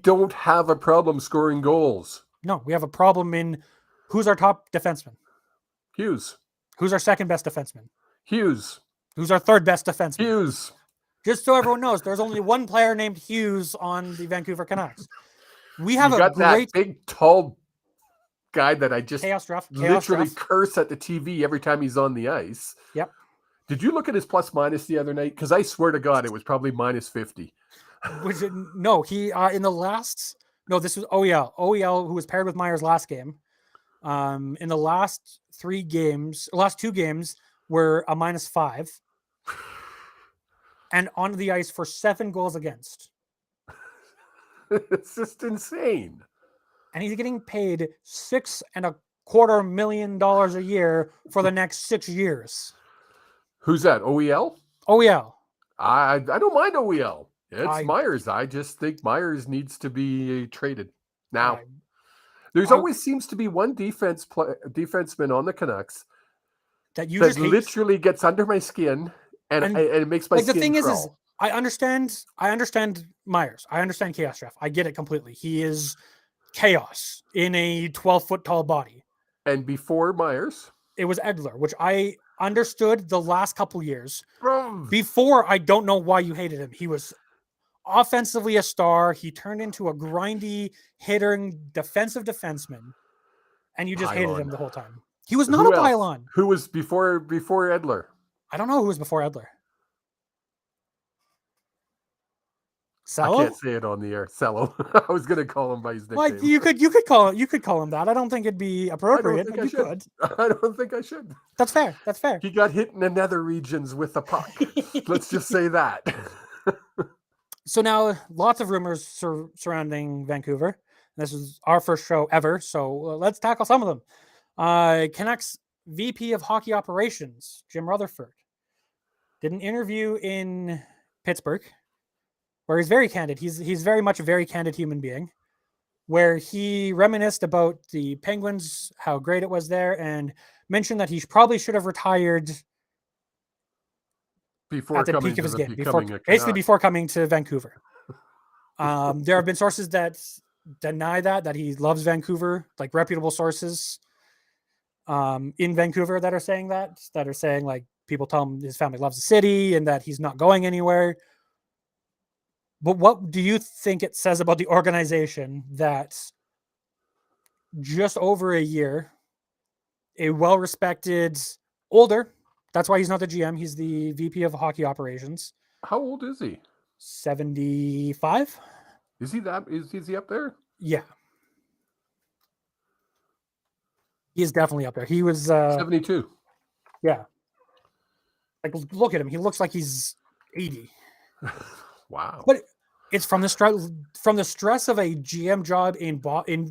don't have a problem scoring goals. No, we have a problem in who's our top defenseman? Hughes. Who's our second best defenseman? Hughes. Who's our third best defenseman? Hughes. Just so everyone knows, there's only one player named Hughes on the Vancouver Canucks. We have that big, tall guy that I just literally curse at the TV every time he's on the ice. Yep. Did you look at his plus minus the other night? Because I swear to God, it was probably minus 50. No, he in the last. No, this was OEL, who was paired with Myers last game. In the last 2 games were a -5, and on the ice for 7 goals against. It's just insane. And he's getting paid $6.25 million a year for the next 6 years. Who's that? OEL? OEL. I don't mind OEL. It's Myers. I just think Myers needs to be traded now. There's always seems to be one defenseman on the Canucks that literally gets under my skin and it makes my skin the thing crawl. is I understand Myers. I understand Chaos Draft. I get it completely. He is chaos in a 12-foot tall body. And before Myers, it was Edler, which I understood the last couple years. Before, I don't know why you hated him. He was offensively a star. He turned into a grindy, hitting defensive defenseman, and you just hated him the whole time. He was not a pylon. Who was before Edler? I don't know who was before Edler. Cello? I can't say it on the air. Cello. I was going to call him by his nickname. Like you could call him that. I don't think it'd be appropriate. I don't think I should. That's fair. That's fair. He got hit in the nether regions with a puck. Let's just say that. So now lots of rumors surrounding Vancouver. This is our first show ever, so let's tackle some of them. Canucks VP of Hockey Operations, Jim Rutherford, did an interview in Pittsburgh where he's very candid. He's very much a very candid human being, where he reminisced about the Penguins, how great it was there, and mentioned that he probably should have retired at the peak of his game, before coming to Vancouver. There have been sources that deny that he loves Vancouver, like reputable sources in Vancouver that are saying like people tell him his family loves the city and that he's not going anywhere. But what do you think it says about the organization that just over a year, a well-respected older, that's why he's not the GM, he's the VP of Hockey Operations. How old is he? 75? Is he up there? Yeah. He is definitely up there. He was 72. Yeah. Like, look at him. He looks like he's 80. Wow. But it's from the stress of a GM job in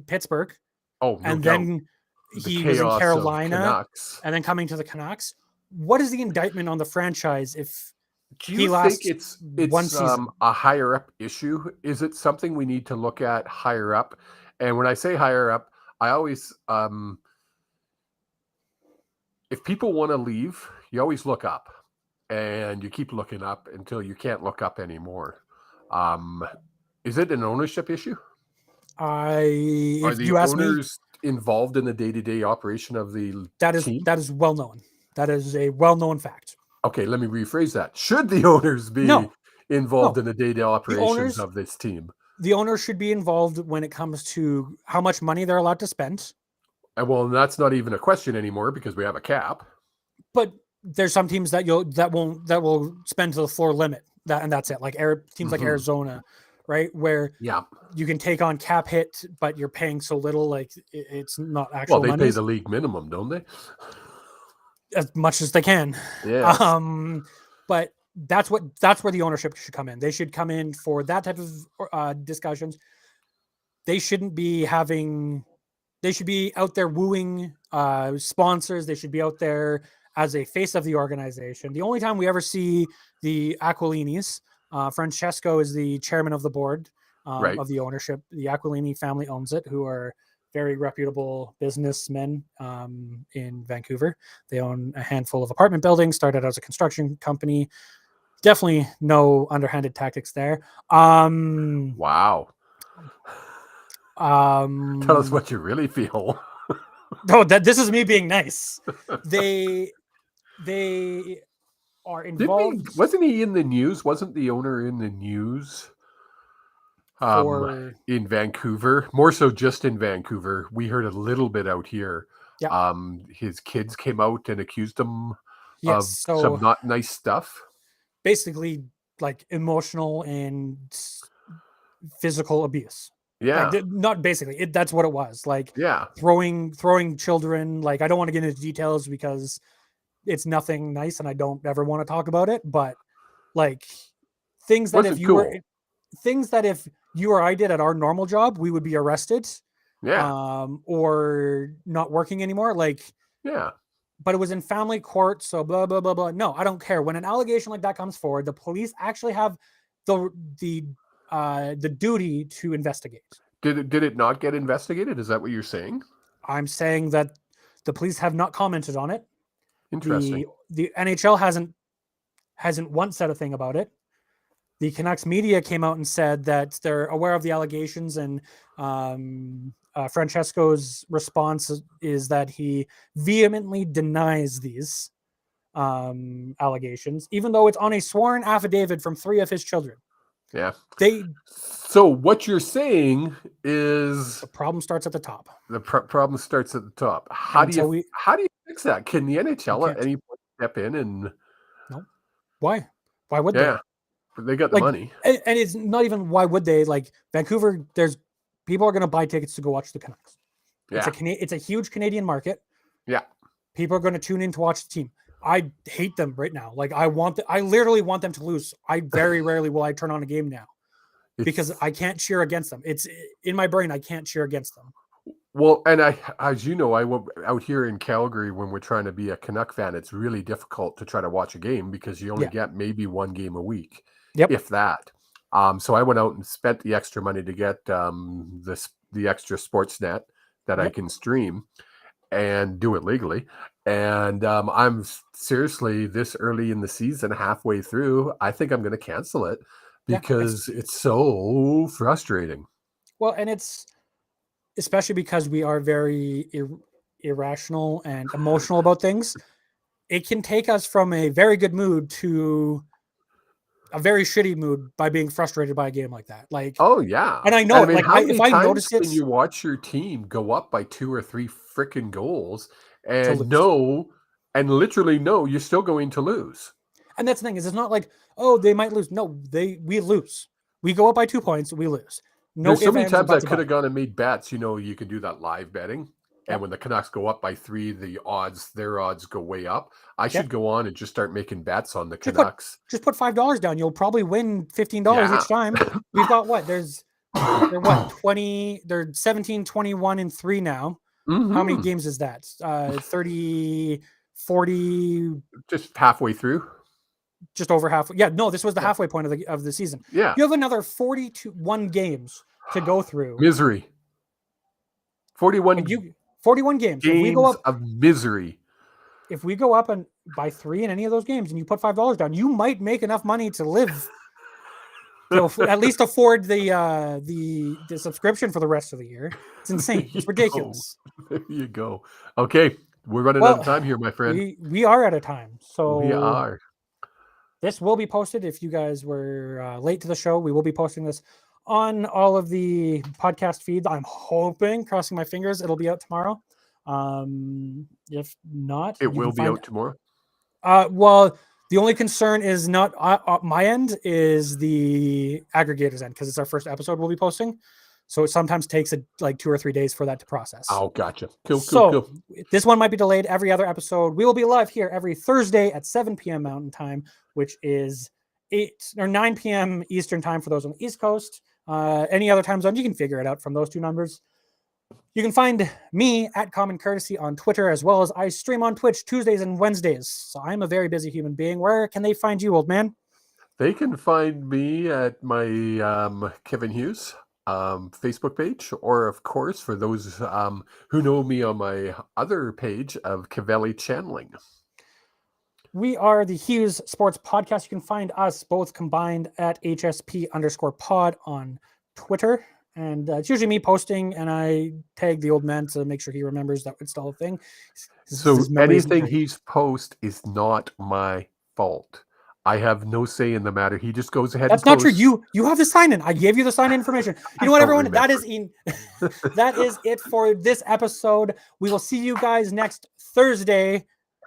Pittsburgh. Oh, no and doubt. Then he was in Carolina and then coming to the Canucks. What is the indictment on the franchise if do you think it's one season? A higher up issue? Is it something we need to look at higher up? And when I say higher up, I always if people want to leave, you always look up and you keep looking up until you can't look up anymore. Is it an ownership issue? Are the owners involved in the day-to-day operation of the team? That is well known. That is a well-known fact. Okay, let me rephrase that. Should the owners be No, involved no. in the day-to-day operations of this team? The owners should be involved when it comes to how much money they're allowed to spend. And well, that's not even a question anymore because we have a cap. But there's some teams that will spend to the floor limit. And that's it. Like teams like Arizona, right, where you can take on cap hit, but you're paying so little, like it's not actual. Well, they pay the league minimum, don't they? As much as they can. Yeah. But that's where the ownership should come in. They should come in for that type of discussions. They shouldn't be having. They should be out there wooing sponsors. They should be out there as a face of the organization. The only time we ever see the Aquilinis, Francesco is the chairman of the board of the ownership. The Aquilini family owns it, who are very reputable businessmen in Vancouver. They own a handful of apartment buildings, started as a construction company. Definitely no underhanded tactics there. Wow. Tell us what you really feel. No, this is me being nice. They are involved. Wasn't he in the news? Wasn't the owner in the news in Vancouver? More so just in Vancouver. We heard a little bit out here. Yeah. His kids came out and accused him of some not nice stuff. Basically, like emotional and physical abuse. Yeah. Like, not basically. That's what it was. Like throwing children. Like, I don't want to get into details because it's nothing nice and I don't ever want to talk about it. But like things that if you or I did at our normal job, we would be arrested. Yeah. Or not working anymore. Like, yeah. But it was in family court, so blah blah blah blah. No, I don't care. When an allegation like that comes forward, the police actually have the duty to investigate. Did it not get investigated? Is that what you're saying? I'm saying that the police have not commented on it. Interesting. The NHL hasn't once said a thing about it. The Canucks media came out and said that they're aware of the allegations, and Francesco's response is that he vehemently denies these allegations, even though it's on a sworn affidavit from 3 of his children. Yeah. So what you're saying is the problem starts at the top. The problem starts at the top. How do you fix that? Can the NHL at any point step in and? No. Why? Why would they? Yeah, they got the money. And it's not even why would they. Like Vancouver, there's people are going to buy tickets to go watch the Canucks. Yeah. It's a huge Canadian market. Yeah. People are going to tune in to watch the team. I hate them right now. Like I literally want them to lose. I very rarely will I turn on a game now because I can't cheer against them. It's in my brain. I can't cheer against them. Well, and as you know, I went out here in Calgary when we're trying to be a Canuck fan. It's really difficult to try to watch a game because you only get maybe one game a week, if that. So I went out and spent the extra money to get the extra Sportsnet that I can stream and do it legally. And I'm seriously this early in the season, halfway through, I think I'm going to cancel it because it's so frustrating. Well, and it's especially because we are very irrational and emotional about things. It can take us from a very good mood to a very shitty mood by being frustrated by a game like that. Like, oh yeah, and I know if I notice it, when you watch your team go up by 2 or 3 freaking goals and literally you're still going to lose. And that's the thing is, it's not like, oh, they might lose. No, we lose. We go up by 2 points, we lose. No, there's so many times I could have gone and made bets. You can do that live betting. And when the Canucks go up by 3, their odds go way up. I should go on and just start making bets on the Canucks. Just put $5 down. You'll probably win $15 each time. We've got what? They're 20, they're 17, 21, and 3 now. Mm-hmm. How many games is that? 30, 40. Just halfway through. Just over half. Yeah, no, this was the halfway point of the season. Yeah. You have another 41 games to go through. Misery. 41 games. If we go up of misery. If we go up by 3 in any of those games and you put $5 down, you might make enough money to live. At least afford the subscription for the rest of the year. It's insane. It's ridiculous. There you go. Okay. We're running out of time here, my friend. We are out of time. So We are. this will be posted. If you guys were late to the show, we will be posting this on all of the podcast feeds. I'm hoping, crossing my fingers, it'll be out tomorrow. If not, It will be out tomorrow. Well, the only concern is not my end, is the aggregators end, because it's our first episode we'll be posting. So it sometimes takes like 2 or 3 days for that to process. Oh, gotcha. Cool. This one might be delayed. Every other episode, we will be live here every Thursday at 7 p.m. Mountain Time, which is 8 or 9 p.m. Eastern Time for those on the East Coast. Any other time zones, you can figure it out from those two numbers. You can find me at Common Courtesy on Twitter, as well as I stream on Twitch Tuesdays and Wednesdays. So I'm a very busy human being. Where can they find you, old man? They can find me at my Kevin Hughes Facebook page, or of course, for those who know me on my other page of Cavelli Channeling. We are the Hughes Sports Podcast. You can find us both combined at HSP_pod on Twitter. And it's usually me posting, and I tag the old man to make sure he remembers that it's still a thing. So anything he's post is not my fault. I have no say in the matter. He just goes ahead. That's not true. You have the sign in. I gave you the sign in information. You know what, everyone? That is that is it for this episode. We will see you guys next Thursday